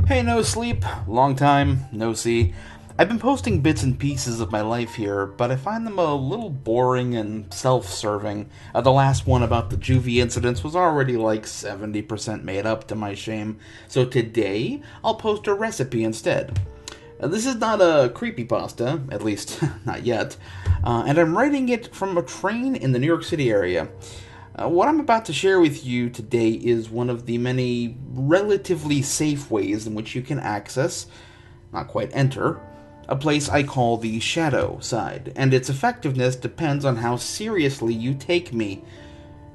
Hey, no sleep. Long time, no see. I've been posting bits and pieces of my life here, but I find them a little boring and self-serving. The last one about the juvie incidents was already like 70% made up, to my shame. So today, I'll post a recipe instead. This is not a creepypasta, at least not yet, and I'm writing it from a train in the New York City area. What I'm about to share with you today is one of the many relatively safe ways in which you can access, not quite enter, a place I call the shadow side, and its effectiveness depends on how seriously you take me.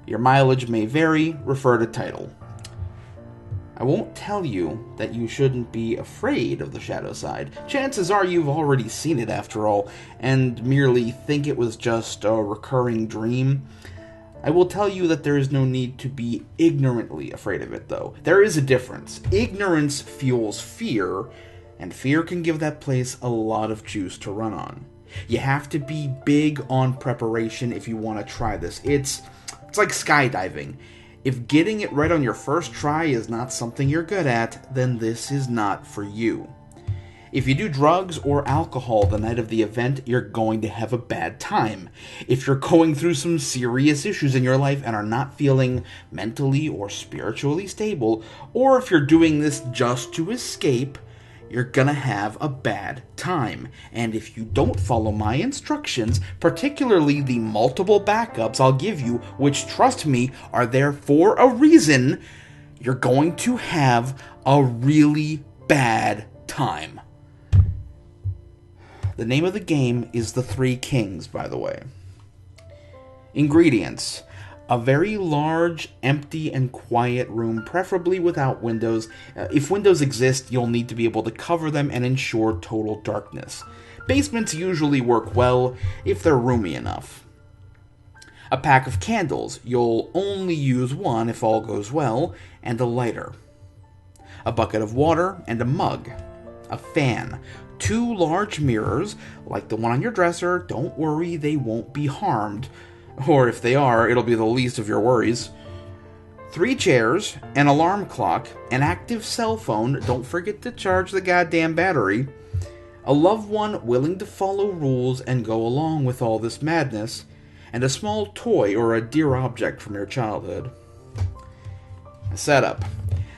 Your mileage may vary, refer to title. I won't tell you that you shouldn't be afraid of the shadow side. Chances are you've already seen it after all, and merely think it was just a recurring dream. I will tell you that there is no need to be ignorantly afraid of it, though. There is a difference. Ignorance fuels fear, and fear can give that place a lot of juice to run on. You have to be big on preparation if you want to try this. It's like skydiving. If getting it right on your first try is not something you're good at, then this is not for you. If you do drugs or alcohol the night of the event, you're going to have a bad time. If you're going through some serious issues in your life and are not feeling mentally or spiritually stable, or if you're doing this just to escape, you're gonna have a bad time. And if you don't follow my instructions, particularly the multiple backups I'll give you, which, trust me, are there for a reason, you're going to have a really bad time. The name of the game is The Three Kings, by the way. Ingredients: a very large, empty, and quiet room, preferably without windows. If windows exist, you'll need to be able to cover them and ensure total darkness. Basements usually work well if they're roomy enough. A pack of candles. You'll only use one if all goes well, and a lighter. A bucket of water and a mug. A fan. 2 large mirrors, like the one on your dresser. Don't worry, they won't be harmed. Or if they are, it'll be the least of your worries. 3 chairs, an alarm clock, an active cell phone. Don't forget to charge the goddamn battery. A loved one willing to follow rules and go along with all this madness. And a small toy or a dear object from your childhood. A setup.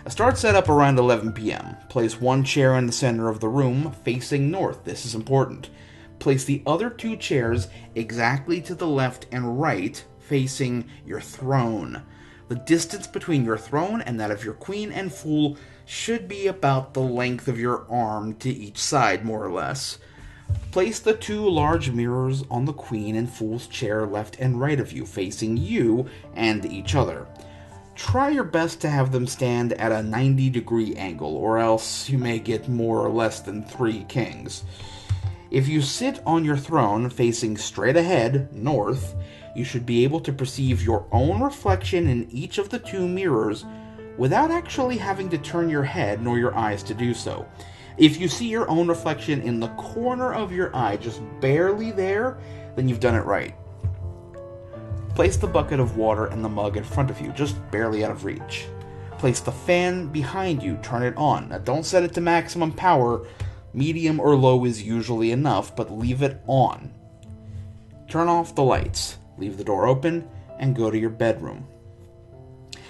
Start setup around 11 p.m. Place 1 chair in the center of the room, facing north. This is important. Place the other 2 chairs exactly to the left and right, facing your throne. The distance between your throne and that of your queen and fool should be about the length of your arm to each side, more or less. Place the 2 large mirrors on the queen and fool's chair left and right of you, facing you and each other. Try your best to have them stand at a 90-degree angle, or else you may get more or less than 3 kings. If you sit on your throne facing straight ahead, north, you should be able to perceive your own reflection in each of the 2 mirrors without actually having to turn your head nor your eyes to do so. If you see your own reflection in the corner of your eye, just barely there, then you've done it right. Place the bucket of water and the mug in front of you, just barely out of reach. Place the fan behind you, turn it on. Now don't set it to maximum power. Medium or low is usually enough, but leave it on. Turn off the lights, leave the door open, and go to your bedroom.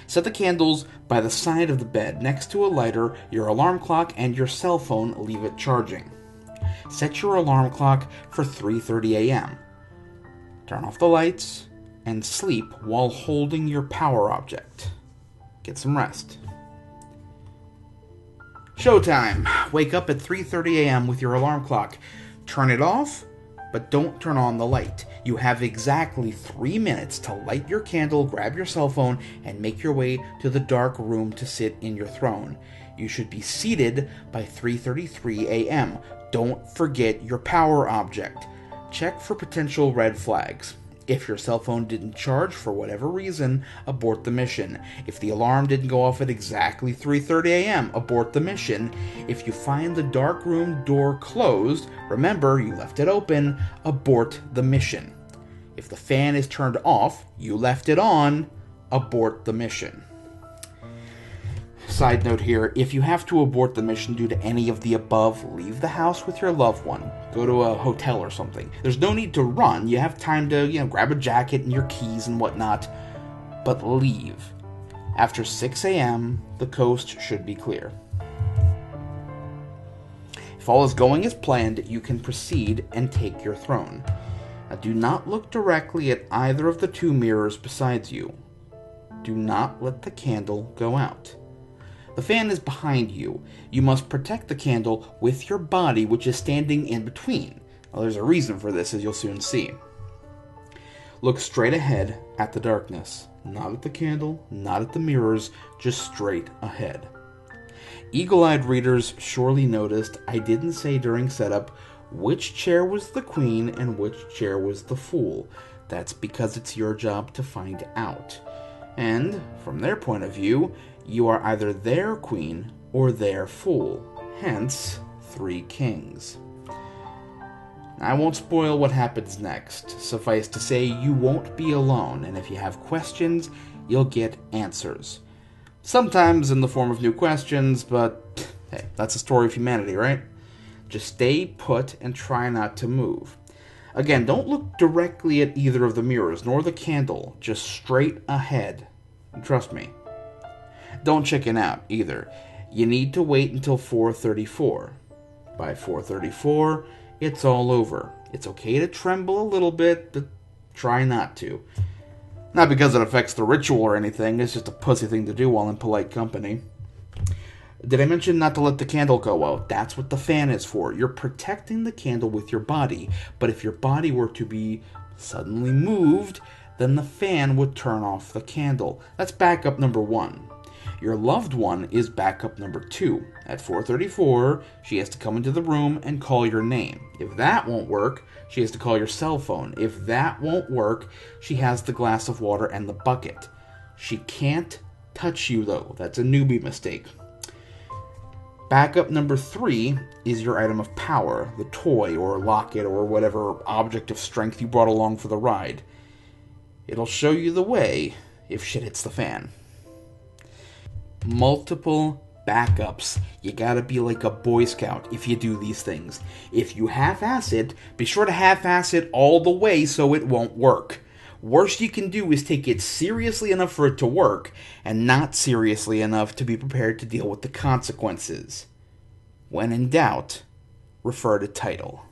Set the candles by the side of the bed, next to a lighter, your alarm clock, and your cell phone. Leave it charging. Set your alarm clock for 3:30 a.m. Turn off the lights and sleep while holding your power object. Get some rest. Showtime! Wake up at 3:30 a.m. with your alarm clock. Turn it off, but don't turn on the light. You have exactly 3 minutes to light your candle, grab your cell phone, and make your way to the dark room to sit in your throne. You should be seated by 3:33 a.m. Don't forget your power object. Check for potential red flags. If your cell phone didn't charge for whatever reason, abort the mission. If the alarm didn't go off at exactly 3:30 a.m., abort the mission. If you find the dark room door closed, remember you left it open, abort the mission. If the fan is turned off, you left it on, abort the mission. Side note here, if you have to abort the mission due to any of the above, leave the house with your loved one. Go to a hotel or something. There's no need to run. You have time to, grab a jacket and your keys and whatnot. But leave. After 6 a.m., the coast should be clear. If all is going as planned, you can proceed and take your throne. Now, do not look directly at either of the two mirrors besides you. Do not let the candle go out. The fan is behind you. You must protect the candle with your body, which is standing in between. Now, there's a reason for this, as you'll soon see. Look straight ahead at the darkness. Not at the candle, not at the mirrors, just straight ahead. Eagle-eyed readers surely noticed I didn't say during setup which chair was the queen and which chair was the fool. That's because it's your job to find out. And, from their point of view, you are either their queen or their fool. Hence, 3 kings. I won't spoil what happens next. Suffice to say, you won't be alone, and if you have questions, you'll get answers. Sometimes in the form of new questions, but hey, that's the story of humanity, right? Just stay put and try not to move. Again, don't look directly at either of the mirrors, nor the candle, just straight ahead. And trust me. Don't chicken out, either. You need to wait until 4:34. By 4:34, it's all over. It's okay to tremble a little bit, but try not to. Not because it affects the ritual or anything, it's just a pussy thing to do while in polite company. Did I mention not to let the candle go out? That's what the fan is for. You're protecting the candle with your body, but if your body were to be suddenly moved, then the fan would turn off the candle. That's backup number 1. Your loved one is backup number 2. At 4:34, she has to come into the room and call your name. If that won't work, she has to call your cell phone. If that won't work, she has the glass of water and the bucket. She can't touch you, though. That's a newbie mistake. Backup number 3 is your item of power, the toy or locket or whatever object of strength you brought along for the ride. It'll show you the way if shit hits the fan. Multiple backups. You gotta be like a Boy Scout if you do these things. If you half-ass it, be sure to half-ass it all the way so it won't work. Worst you can do is take it seriously enough for it to work, and not seriously enough to be prepared to deal with the consequences. When in doubt, refer to title.